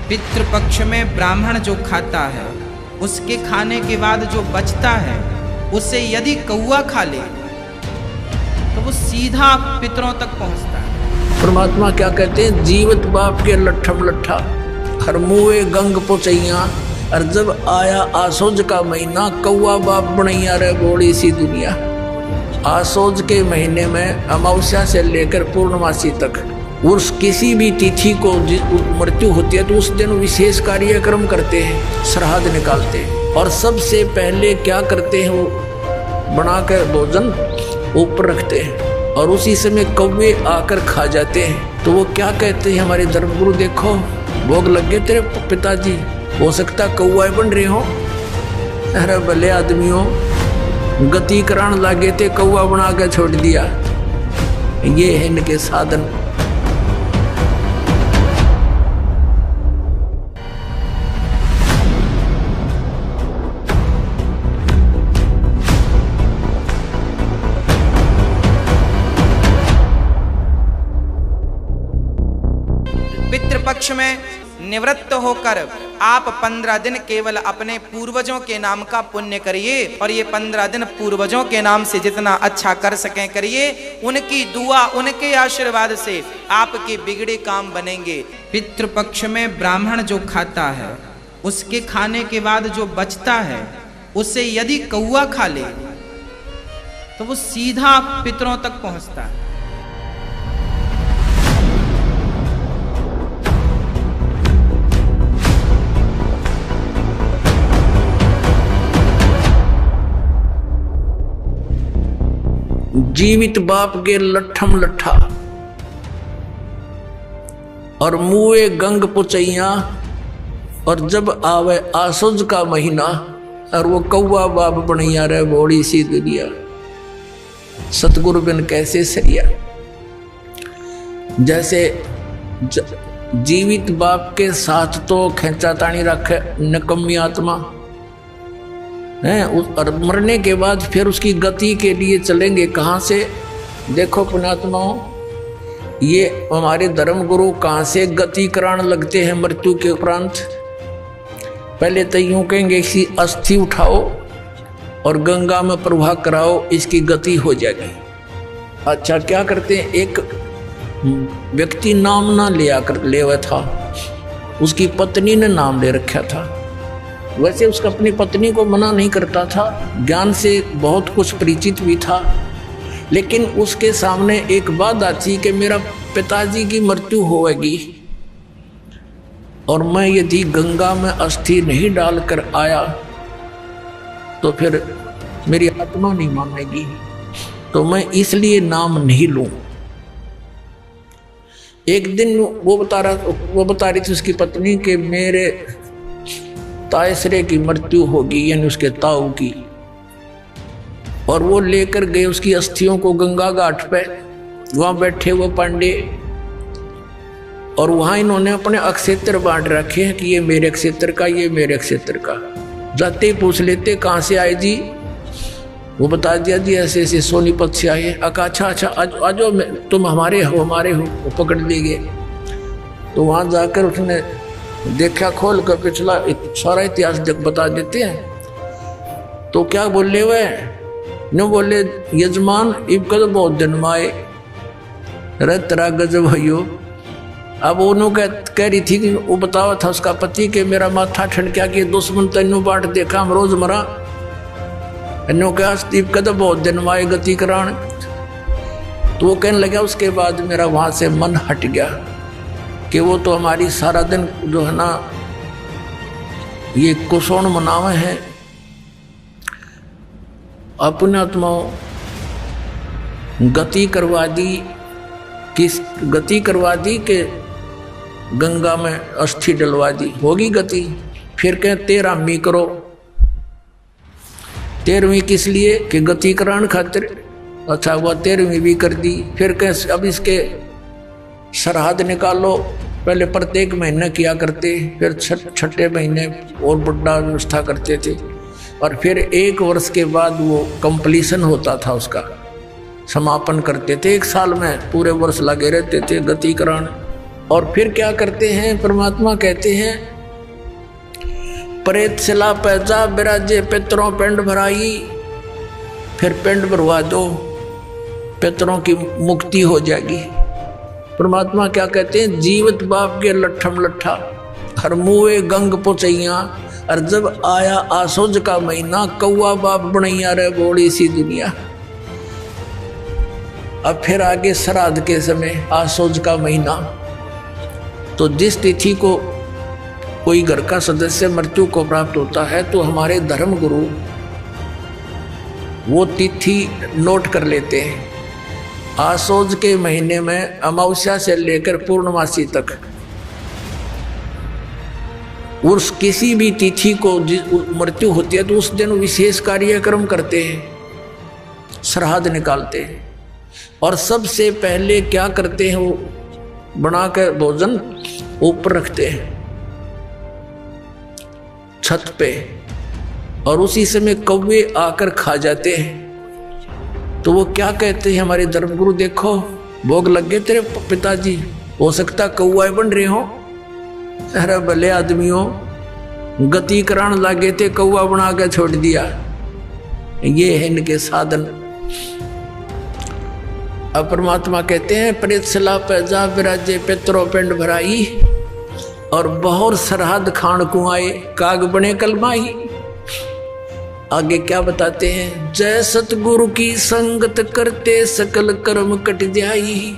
पितृपक्ष में ब्राह्मण जो खाता है उसके खाने के बाद जो बचता है उसे यदि कौआ खा ले तो वो सीधा पितरों तक पहुंचता है। परमात्मा क्या कहते हैं, जीवित बाप के लट्ठम लट्ठा हर मुए गंग पोचैया, और जब आया आसोज का महीना कौआ बाप बनैया रे बोड़ी सी दुनिया। आसोज के महीने में अमावस्या से लेकर पूर्णमासी तक उस किसी भी तिथि को मृत्यु होती है तो उस दिन विशेष कार्यक्रम करते हैं, श्राद्ध निकालते हैं और सबसे पहले क्या करते हैं, वो बनाकर भोजन ऊपर रखते हैं और उसी समय कौवे आकर खा जाते हैं। तो वो क्या कहते हैं हमारे धर्मगुरु, देखो भोग लग गए तेरे पिताजी, हो सकता कौआ बन रहे हो। अरे भले आदमियों, गति करान लागे थे, कौआ बना के छोड़ दिया। ये है इनके साधन। पितृपक्ष में निवृत्त होकर आप 15 दिन केवल अपने पूर्वजों के नाम का पुण्य करिए और ये 15 दिन पूर्वजों के नाम से जितना अच्छा कर सकें करिए। उनकी दुआ, उनके आशीर्वाद से आपके बिगड़े काम बनेंगे। पितृपक्ष में ब्राह्मण जो खाता है उसके खाने के बाद जो बचता है उसे यदि कौआ खा ले तो वो सीधा पितरों तक पहुंचता है। जीवित बाप के लट्ठम लट्ठा और मुए गंग पुचैया, और जब आवे आसुज का महीना और वो कौआ बाप बनैया रे बोड़ी सी दुनिया। सतगुरु बिन कैसे सरिया। जैसे जीवित बाप के साथ तो खेचा तानी रखे नकम्मी आत्मा है, और मरने के बाद फिर उसकी गति के लिए चलेंगे कहाँ से। देखो पुण्यात्माओं, ये हमारे धर्म गुरु कहाँ से गति कराने लगते हैं मृत्यु के उपरांत। पहले तो यूं कहेंगे इसी अस्थि उठाओ और गंगा में प्रवाह कराओ, इसकी गति हो जाएगी। अच्छा क्या करते हैं, एक व्यक्ति नाम ना लिया कर ले हुआ था, उसकी पत्नी ने नाम ले रखा था। वैसे उसका अपनी पत्नी को मना नहीं करता था, ज्ञान से बहुत कुछ परिचित भी था, लेकिन उसके सामने एक बात आती कि मेरा पिताजी की मृत्यु होगी और मैं यदि गंगा में अस्थि नहीं डालकर आया तो फिर मेरी आत्मा नहीं मानेगी, तो मैं इसलिए नाम नहीं लूं। एक दिन वो बता रही थी उसकी पत्नी कि मेरे तायसरे की मृत्यु होगी, यानी उसके ताऊ की, और वो लेकर गए उसकी अस्थियों को गंगा घाट पे। वहां बैठे वो पांडे और वहां इन्होंने अपने अक्षेत्र बांट रखे हैं कि ये मेरे क्षेत्र का, ये मेरे क्षेत्र का। जाते ही पूछ लेते कहाँ से आए जी, वो बता दिया जी ऐसे ऐसे सोनीपत से आए। अच्छा आज तुम हमारे हो, वो पकड़ ले गए। तो वहां जाकर उसने देखा, खोल कर पिछला सारा इतिहास बता देते हैं। तो क्या बोले वे न बोले, यजमान इब कद बहुत जन्म आए रे तेरा गजब भैयो। अब उन्होंने कह रही थी कि वो बतावा था उसका पति कि मेरा माथा ठंडक्या कि दुश्मन तेनों बाट देखा हम रोज मरा। इन्हों क्या इब कद बहुत जन्म आए गति करान। तो वो कहने लगा उसके बाद मेरा वहां से मन हट गया कि वो तो हमारी सारा दिन जो है ना ये कुशोण मनावे हैं। अपने आत्माओं गति करवा दी, किस गति करवा दी कि गंगा में अस्थि डलवा दी, होगी गति। फिर कह 13वीं करो। 13वीं किस लिए कि गति कराने खातिर। अच्छा वह 13वीं भी कर दी। फिर कह अब इसके श्राद्ध निकालो। पहले प्रत्येक महीने किया करते, फिर छठे महीने और बड़ा व्यवस्था करते थे, और फिर 1 वर्ष के बाद वो कंप्लीशन होता था, उसका समापन करते थे। 1 साल में पूरे वर्ष लगे रहते थे गति कराने। और फिर क्या करते हैं, परमात्मा कहते हैं प्रेत शिला पैजा विराजे पितरों पिंड भराई, फिर पिंड भरवा दो, पितरों की मुक्ति हो जाएगी। परमात्मा क्या कहते हैं, जीवित बाप के लट्ठम लट्ठा हर मुए गंग पुचैया, और जब आया आसोज का महीना कौआ बाप बनैया रे बोली सी दुनिया। अब फिर आगे श्राद्ध के समय आसोज का महीना, तो जिस तिथि को कोई घर का सदस्य मृत्यु को प्राप्त होता है तो हमारे धर्म गुरु वो तिथि नोट कर लेते हैं। आसोज के महीने में अमावस्या से लेकर पूर्णमासी तक उस किसी भी तिथि को मृत्यु होती है तो उस दिन विशेष कार्यक्रम करते हैं, श्राद्ध निकालते हैं। और सबसे पहले क्या करते हैं, वो बनाकर भोजन ऊपर रखते हैं छत पे, और उसी समय कौवे आकर खा जाते हैं। तो वो क्या कहते हैं हमारे धर्मगुरु, देखो भोग लग गए तेरे पिताजी, हो सकता कौआ बन रहे हो। अरे भले आदमियों, गति कराने लगे थे, कौआ बना के छोड़ दिया। ये है इनके साधन। अब परमात्मा कहते हैं प्रेत शिला पैजा विराजे पितरों पिंड भराई, और बहुत श्राद्ध खान को आए काग बने कलमाई। आगे क्या बताते हैं, जय सतगुरु की संगत करते सकल कर्म कट जाई,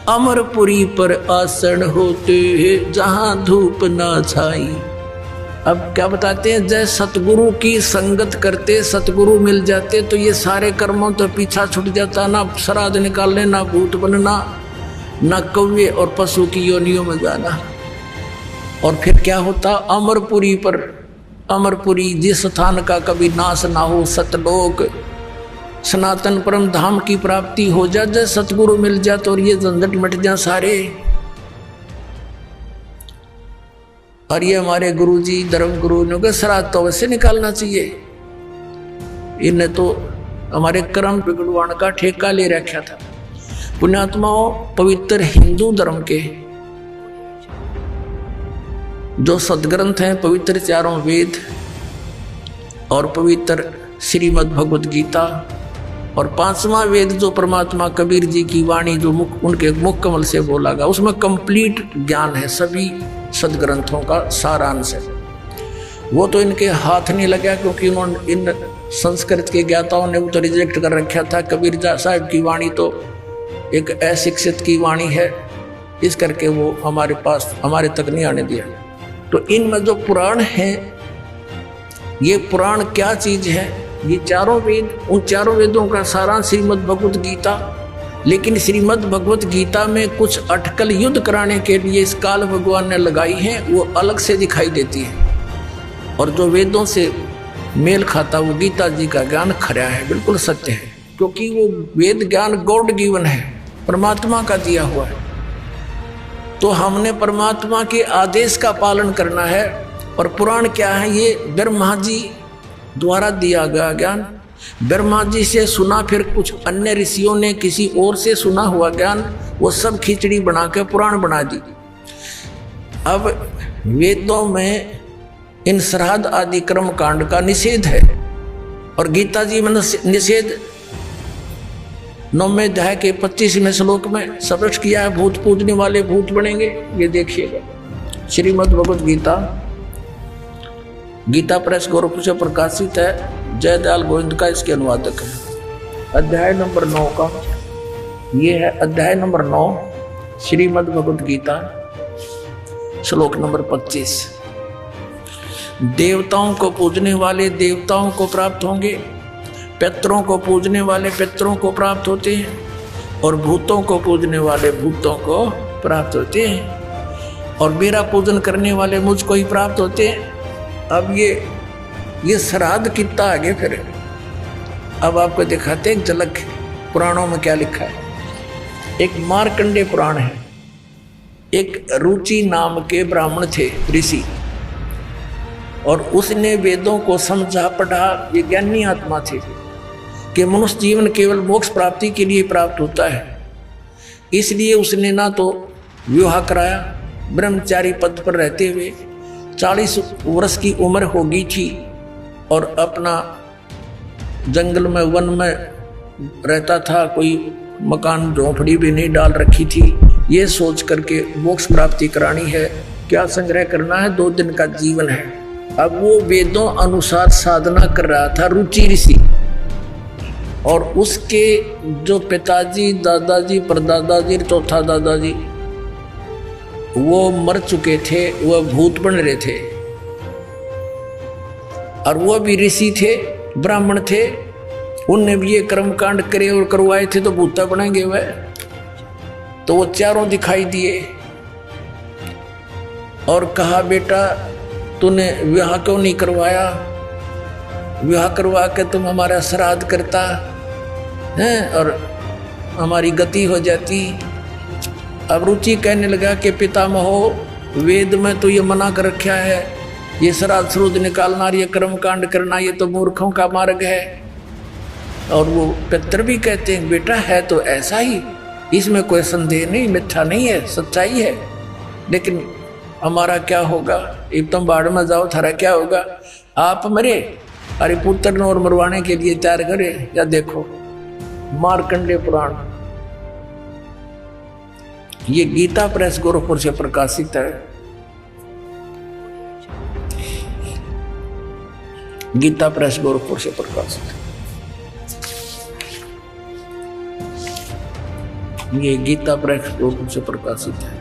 अमरपुरी पर आसन होते जहां धूप ना छाई। अब क्या बताते हैं, जय सतगुरु की संगत करते सतगुरु मिल जाते तो ये सारे कर्मों तो पीछा छूट जाता, ना श्राद्ध निकालने, ना भूत बनना, ना कौवे और पशु की योनियों में जाना। और फिर क्या होता, अमरपुरी पर, अमरपुरी जिस स्थान का कभी नाश ना हो, सतलोक सनातन परम धाम की प्राप्ति हो जा, जब सतगुरु मिल जा तो ये झंझट मिट जा सारे। और ये हमारे गुरुजी धर्म गुरु ने कहा श्राद्ध तो अवश्य निकालना चाहिए। इन्हें तो हमारे कर्म बिगड़वाने का ठेका ले रखा था। पुण्यात्माओं, पवित्र हिंदू धर्म के जो सदग्रंथ हैं, पवित्र चारों वेद और पवित्र श्रीमद् भगवद गीता, और पांचवा वेद जो परमात्मा कबीर जी की वाणी जो उनके मुख कमल से बोला गया, उसमें कंप्लीट ज्ञान है, सभी सदग्रंथों का सारांश है। वो तो इनके हाथ नहीं लगा, क्योंकि उन्होंने इन संस्कृत के ज्ञाताओं ने वो तो रिजेक्ट कर रखा था। कबीर साहब की वाणी तो एक अशिक्षित की वाणी है, इस करके वो हमारे पास, हमारे तक नहीं आने दिया। तो इनमें जो पुराण है, ये पुराण क्या चीज है, ये चारों वेद, उन चारों वेदों का सारांश श्रीमद् भगवत गीता। लेकिन श्रीमद् भगवत गीता में कुछ अटकल युद्ध कराने के लिए इस काल भगवान ने लगाई है, वो अलग से दिखाई देती है। और जो वेदों से मेल खाता वो गीता जी का ज्ञान खरा है, बिल्कुल सत्य है, क्योंकि वो वेद ज्ञान गॉड गिवन है, परमात्मा का दिया हुआ है। तो हमने परमात्मा के आदेश का पालन करना है। और पुराण क्या है, ये ब्रह्मा जी द्वारा दिया गया ज्ञान, ब्रह्मा जी से सुना, फिर कुछ अन्य ऋषियों ने किसी और से सुना हुआ ज्ञान, वो सब खिचड़ी बना के पुराण बना दी। अब वेदों में इन श्राद्ध आदि कर्म कांड का निषेध है, और गीता जी में निषेध 9वें अध्याय के 25वें श्लोक में स्पष्ट किया है, भूत पूजने वाले भूत बनेंगे। ये देखिएगा श्रीमद् भगवद गीता, गीता प्रेस गोरखपुर से प्रकाशित है, जयदयाल गोविंद का इसके अनुवादक है। अध्याय नंबर 9 का ये है, अध्याय नंबर 9 श्रीमद् भगवद गीता, श्लोक नंबर 25। देवताओं को पूजने वाले देवताओं को प्राप्त होंगे, पितरों को पूजने वाले पितरों को प्राप्त होते हैं, और भूतों को पूजने वाले भूतों को प्राप्त होते हैं, और मेरा पूजन करने वाले मुझको ही प्राप्त होते हैं। अब ये श्राद्ध कितना आगे फिर, अब आपको दिखाते हैं एक झलक पुराणों में क्या लिखा है। एक मार्कंडेय पुराण है। एक रुचि नाम के ब्राह्मण थे, ऋषि, और उसने वेदों को समझा पढ़ा, ये ज्ञानी आत्मा थे कि मनुष्य जीवन केवल मोक्ष प्राप्ति के लिए प्राप्त होता है। इसलिए उसने ना तो विवाह कराया। ब्रह्मचारी पद पर रहते हुए 40 वर्ष की उम्र हो गई थी और अपना जंगल में वन में रहता था, कोई मकान झोंपड़ी भी नहीं डाल रखी थी। ये सोच करके मोक्ष प्राप्ति करानी है, क्या संग्रह करना है, 2 दिन का जीवन है। अब वो वेदों अनुसार साधना कर रहा था रुचि ऋषि, और उसके जो पिताजी, दादाजी, परदादाजी, चौथा दादाजी वो मर चुके थे, वह भूत बन रहे थे, और वो भी ऋषि थे, ब्राह्मण थे। उनने भी ये कर्म कांड करे और करवाए थे, तो भूता बनेंगे वह। तो वो चारों दिखाई दिए और कहा, बेटा तूने विवाह क्यों नहीं करवाया? विवाह करवा के तुम हमारा श्राद्ध करता है और हमारी गति हो जाती। अब रुचि कहने लगा कि पितामहो, वेद में तो ये मना कर रखा है, ये श्राद्ध श्रुद्ध निकालना, ये कर्म कांड करना, ये तो मूर्खों का मार्ग है। और वो पितर भी कहते हैं, बेटा है तो ऐसा ही, इसमें कोई संदेह नहीं, मिथ्या नहीं है, सच्चाई है। लेकिन हमारा क्या होगा? एक तुम बाढ़ में जाओ, थारा क्या होगा? आप मरे, अरे पुत्र और मरवाने के लिए तैयार करे। या देखो मार्कंडेय पुराण, ये गीता प्रेस गोरखपुर से प्रकाशित है। गीता प्रेस गोरखपुर से प्रकाशित है। ये गीता प्रेस गोरखपुर से प्रकाशित है।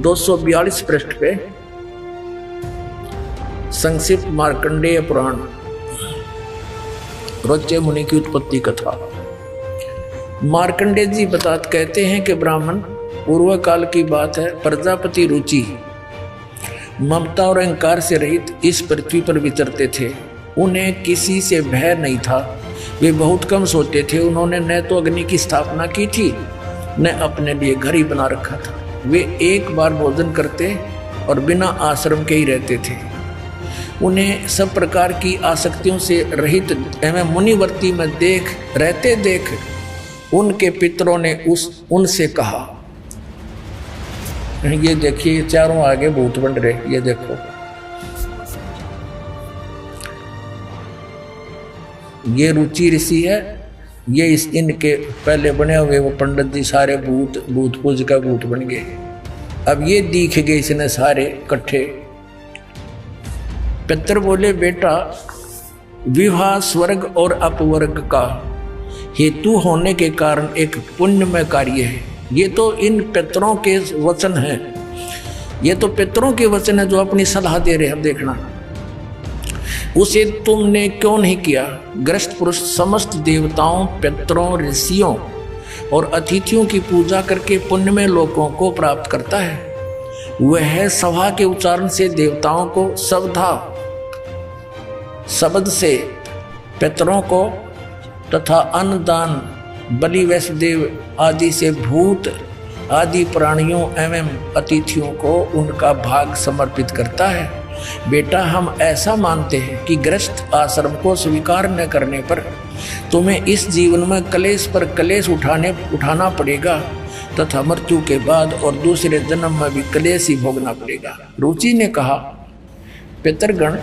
242 पृष्ठ पे संक्षिप्त मार्कंडेय पुराण, रोचे मुनि की उत्पत्ति कथा। मार्कंडेय जी कहते हैं कि ब्राह्मण, पूर्व काल की बात है, प्रजापति रुचि ममता और अहंकार से रहित इस पृथ्वी पर विचरते थे। उन्हें किसी से भय नहीं था, वे बहुत कम सोते थे। उन्होंने न तो अग्नि की स्थापना की थी, न अपने लिए घर ही बना रखा था। वे एक बार भोजन करते और बिना आश्रम के ही रहते थे। उन्हें सब प्रकार की आसक्तियों से रहित एवं मुनिवर्ती में देख उनके पितरों ने उनसे कहा, ये देखिए चारों आगे भूत बन रहे, ये देखो, ये रुचि ऋषि है, ये इनके पहले बने हुए वो पंडित जी सारे भूत पूज का भूत बन गए। अब ये दिख गए इसने सारे इकट्ठे। पितर बोले, बेटा विवाह स्वर्ग और अपवर्ग का हेतु होने के कारण एक पुण्यमय कार्य है। ये तो इन पितरों के वचन हैं, ये तो पितरों के वचन है जो अपनी सलाह दे रहे हैं। देखना, उसे तुमने क्यों नहीं किया? ग्रस्त पुरुष समस्त देवताओं, पितरों, ऋषियों और अतिथियों की पूजा करके पुण्यमय लोकों को प्राप्त करता है। वह सभा के उच्चारण से देवताओं को शब्द से पितरों को तथा अन्नदान, बलि, वैष्णदेव आदि से भूत आदि प्राणियों एवं अतिथियों को उनका भाग समर्पित करता है। बेटा, हम ऐसा मानते हैं कि गृहस्थ आश्रम को स्वीकार न करने पर तुम्हें इस जीवन में क्लेश पर क्लेश उठाना पड़ेगा तथा मृत्यु के बाद और दूसरे जन्म में भी क्लेश ही भोगना पड़ेगा। रुचि ने कहा, पितरगण,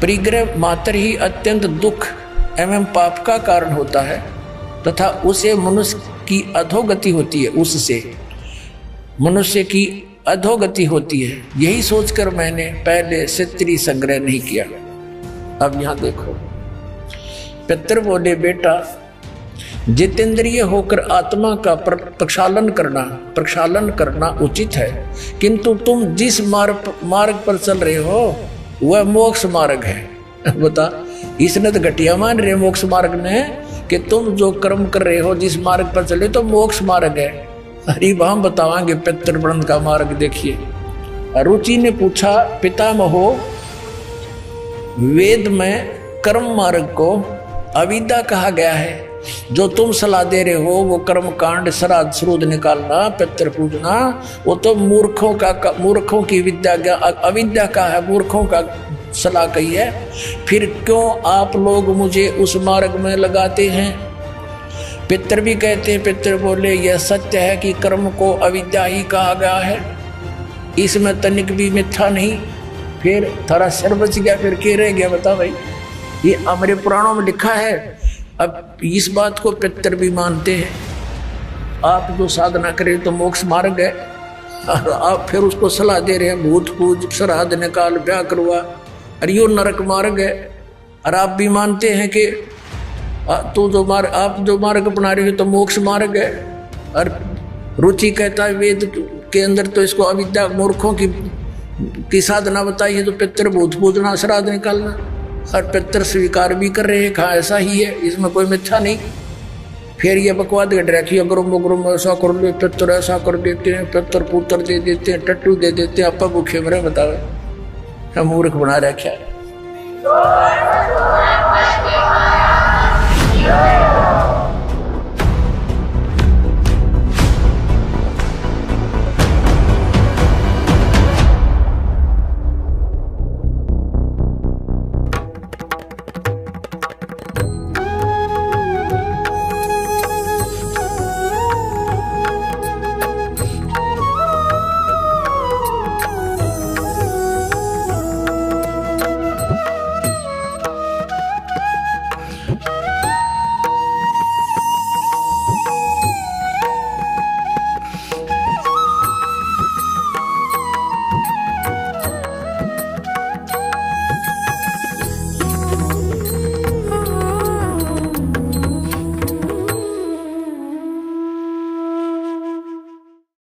परिग्रह मात्र ही अत्यंत दुख एवं पाप का कारण होता है तथा उसे मनुष्य की अधोगति होती है, उससे मनुष्य की अधोगति होती है। यही सोचकर मैंने पहले क्षत्रिय संग्रह नहीं किया। अब यहां देखो, पितर बोले, बेटा जितेंद्रिय होकर आत्मा का प्रक्षालन करना उचित है, किंतु तुम जिस मार्ग पर चल रहे हो वह मोक्ष मार्ग है। बता, इसने तो घटिया मान रहे मोक्ष मार्ग ने कि तुम जो कर्म कर रहे हो जिस मार्ग पर चले तो मोक्ष मार्ग है। अरे हम बतावांगे पितृवृंद का मार्ग। देखिए, रुचि ने पूछा, पितामहो, वेद में कर्म मार्ग को अविद्या कहा गया है। जो तुम सलाह दे रहे हो वो कर्म कांड, श्राद्ध श्रुद्ध निकालना, पितृ पूजना, वो तो मूर्खों की विद्या, अविद्या का है, मूर्खों का सलाह कही है। फिर क्यों आप लोग मुझे उस मार्ग में लगाते हैं? पितर भी कहते हैं, पितर बोले यह सत्य है कि कर्म को अविद्या ही कहा गया है, इसमें तनिक भी मिथ्या नहीं। फिर थारा सिर बच गया, फिर क्या रह गया बता भाई। ये हमारे पुराणों में लिखा है। अब इस बात को पितर भी मानते हैं। आप जो साधना करें तो मोक्ष मार्ग है, और आप फिर उसको सलाह दे रहे हैं भूत पूज, श्राद्ध निकाल, ब्याह करवा, और यो नरक मार्ग है। और आप भी मानते हैं कि आप जो मार्ग अपना रहे हो तो मोक्ष मार्ग है। और रुचि कहता है वेद के अंदर तो इसको अविद्या मूर्खों की साधना बताई है, तो पितर भूत पूजना, श्राद्ध निकालना, और पितर स्वीकार भी कर रहे हैं, कहा ऐसा ही है, इसमें कोई मिथ्या नहीं। फिर ये बकवाद गढ़ रखी, अग्रम ऐसा कर ले, पितर ऐसा कर देते हैं, पितर पुत्र दे देते हैं, टट्टू दे देते हैं, आपा भूखे मरे बतावे, मूर्ख बना रखा है।